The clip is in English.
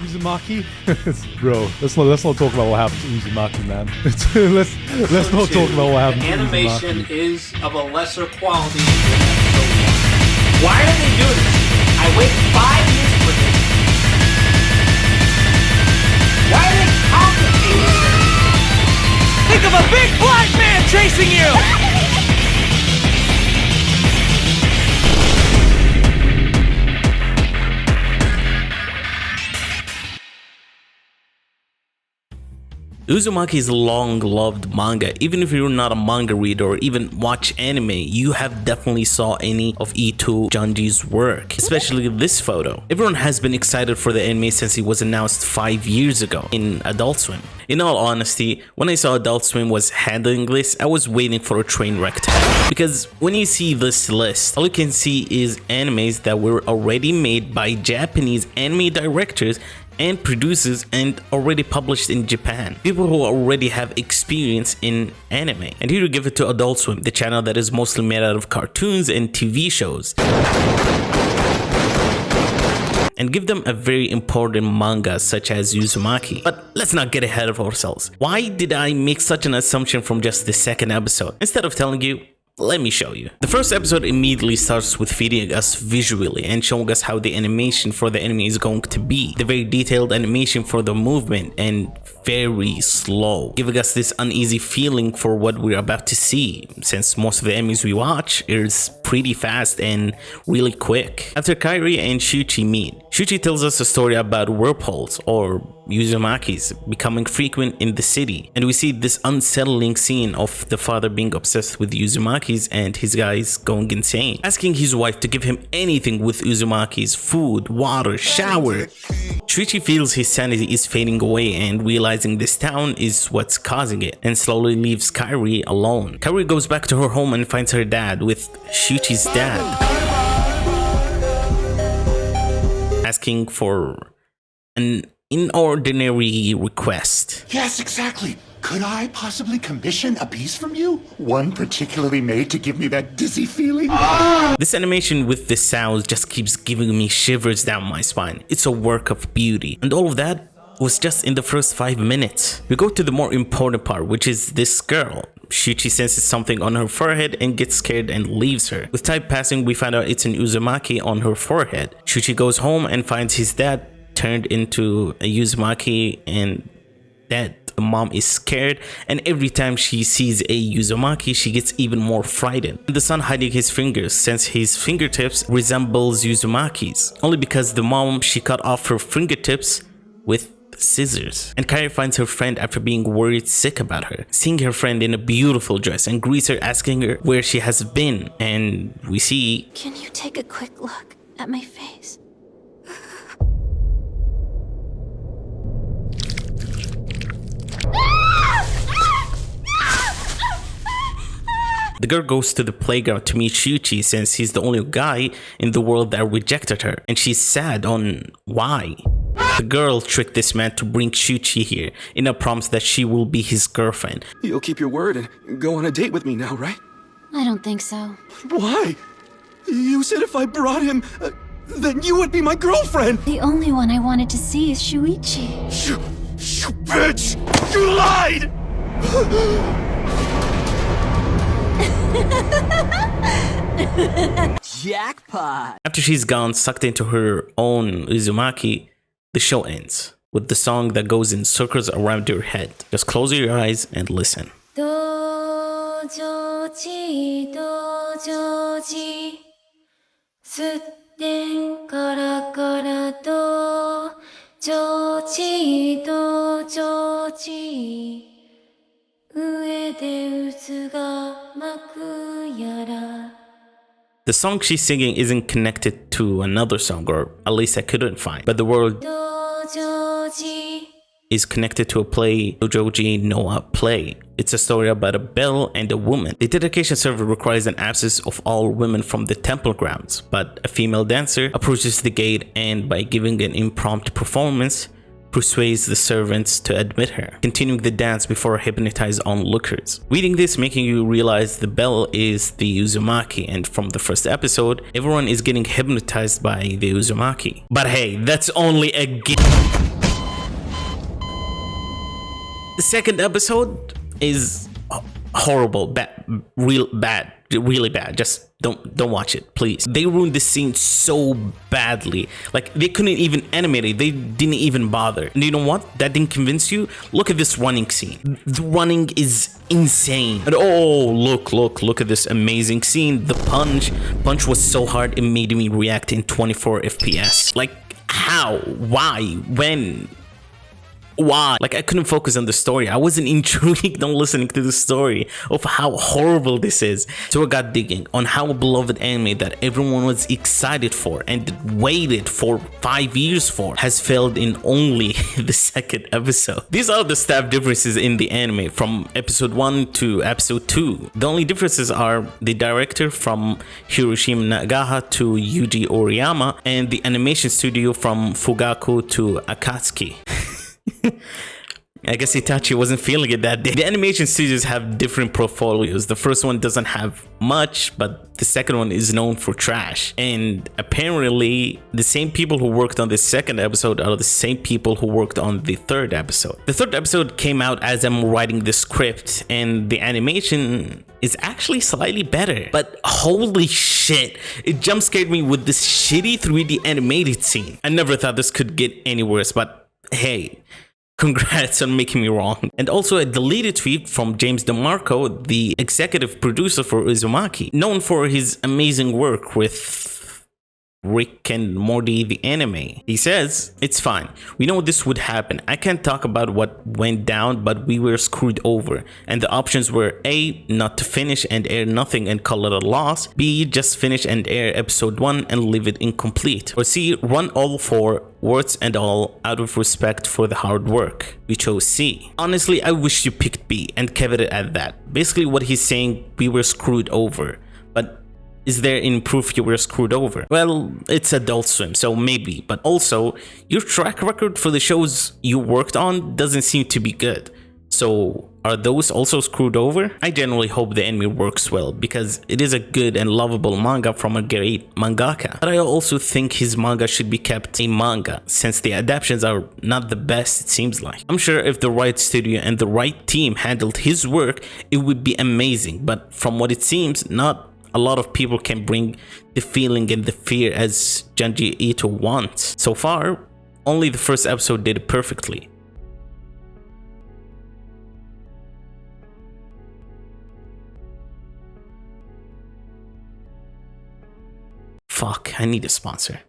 Uzumaki? Bro, let's not talk about what happened to Uzumaki, man. let's not talk about what happened to Uzumaki. Animation is of a lesser quality than episode 1. Why are they doing this? I waited 5 years for this. Why are they complicating this? Think of a big black man chasing you! Uzumaki is a long-loved manga. Even if you're not a manga reader or even watch anime, you have definitely saw any of Ito Junji's work, especially this photo. Everyone has been excited for the anime since it was announced 5 years ago in Adult Swim. In all honesty, when I saw Adult Swim was handling this, I was waiting for a train wreck to happen. Because when you see this list, all you can see is animes that were already made by Japanese anime directors and producers and already published in Japan. People who already have experience in anime. And here to give it to Adult Swim, the channel that is mostly made out of cartoons and TV shows. And give them a very important manga such as Uzumaki. But let's not get ahead of ourselves. Why did I make such an assumption from just the second episode? Instead of telling you, let me show you. The first episode immediately starts with feeding us visually and showing us how the animation for the anime is going to be. The very detailed animation for the movement and very slow, giving us this uneasy feeling for what we're about to see, since most of the animes we watch is pretty fast and really quick. After Kirie and Shuichi meet, Shuichi tells us a story about whirlpools or Uzumakis becoming frequent in the city, and we see this unsettling scene of the father being obsessed with Uzumakis and his guys going insane, asking his wife to give him anything with Uzumakis: food, water, shower. Shuichi feels his sanity is fading away and realizing this town is what's causing it, and slowly leaves Kirie alone. Kirie goes back to her home and finds her dad with Shuichi's dad, asking for an inordinary request. Yes, exactly. Could I possibly commission a piece from you? One particularly made to give me that dizzy feeling? This animation with the sounds just keeps giving me shivers down my spine. It's a work of beauty. And all of that was just in the first 5 minutes. We go to the more important part, which is this girl. Shuichi senses something on her forehead and gets scared and leaves her. With time passing, we find out it's an Uzumaki on her forehead. Shuichi goes home and finds his dad turned into a Uzumaki and dead. The mom is scared, and every time she sees a Uzumaki, she gets even more frightened. The son hiding his fingers, since his fingertips resembles Uzumaki's, only because the mom, she cut off her fingertips with scissors. And Kirie finds her friend after being worried sick about her, seeing her friend in a beautiful dress, and greets her asking her where she has been. And we see, "Can you take a quick look at my face?" the girl goes to the playground to meet Shuichi since he's the only guy in the world that rejected her, and she's sad on why. The girl tricked this man to bring Shuichi here in a promise that she will be his girlfriend. You'll keep your word and go on a date with me now, right? I don't think so. Why? You said if I brought him, then you would be my girlfriend! The only one I wanted to see is Shuichi. You bitch! You lied! Jackpot! After she's gone, sucked into her own Uzumaki, the show ends with the song that goes in circles around your head. Just close your eyes and listen. Dojoji, dojoji, sutten kara kara dojoji, dojoji, ue de uzu ga maku yara. The song she's singing isn't connected to another song, or at least I couldn't find, but the word Dojoji is connected to a play, Dojoji no play. It's a story about a bell and a woman. The dedication server requires an absence of all women from the temple grounds, but a female dancer approaches the gate and, by giving an impromptu performance, persuades the servants to admit her, continuing the dance before hypnotize onlookers. Reading this making you realize the bell is the Uzumaki, and from the first episode, everyone is getting hypnotized by the Uzumaki. But hey, that's only a The second episode is horrible, bad, really bad. Just don't watch it, please. They ruined the scene so badly. Like, they couldn't even animate it. They didn't even bother. And you know what? That didn't convince you? Look at this running scene. The running is insane. And oh, look at this amazing scene. The punch was so hard, it made me react in 24 FPS. Like, how? Why? When? Why? Like, I couldn't focus on the story. I wasn't intrigued on listening to the story of how horrible this is. So I got digging on how a beloved anime that everyone was excited for and waited for 5 years for has failed in only the second episode. These are the staff differences in the anime from episode 1 to episode 2. The only differences are the director from Hiroshima Nagaha to Yuji Oriyama and the animation studio from Fugaku to Akatsuki. I guess Itachi wasn't feeling it that day. The animation studios have different portfolios. The first one doesn't have much, but the second one is known for trash. And apparently, the same people who worked on the second episode are the same people who worked on the third episode. The third episode came out as I'm writing the script, and the animation is actually slightly better. But holy shit, it jump scared me with this shitty 3D animated scene. I never thought this could get any worse, but hey, congrats on making me wrong. And also a deleted tweet from James DeMarco, the executive producer for Uzumaki, known for his amazing work with Rick and Morty the anime. He says, "It's fine. We know this would happen. I can't talk about what went down, but we were screwed over. And the options were A, not to finish and air nothing and call it a loss. B, just finish and air episode 1 and leave it incomplete. Or C, run all 4, warts and all, out of respect for the hard work. We chose C." Honestly, I wish you picked B and kept it at that. Basically what he's saying, we were screwed over. But is there any proof you were screwed over? Well, it's Adult Swim, so maybe. But also, your track record for the shows you worked on doesn't seem to be good. So are those also screwed over? I generally hope the anime works well, because it is a good and lovable manga from a great mangaka. But I also think his manga should be kept a manga, since the adaptations are not the best, it seems like. I'm sure if the right studio and the right team handled his work, it would be amazing. But from what it seems, not a lot of people can bring the feeling and the fear as Junji Ito wants. So far, only the first episode did it perfectly. Fuck, I need a sponsor.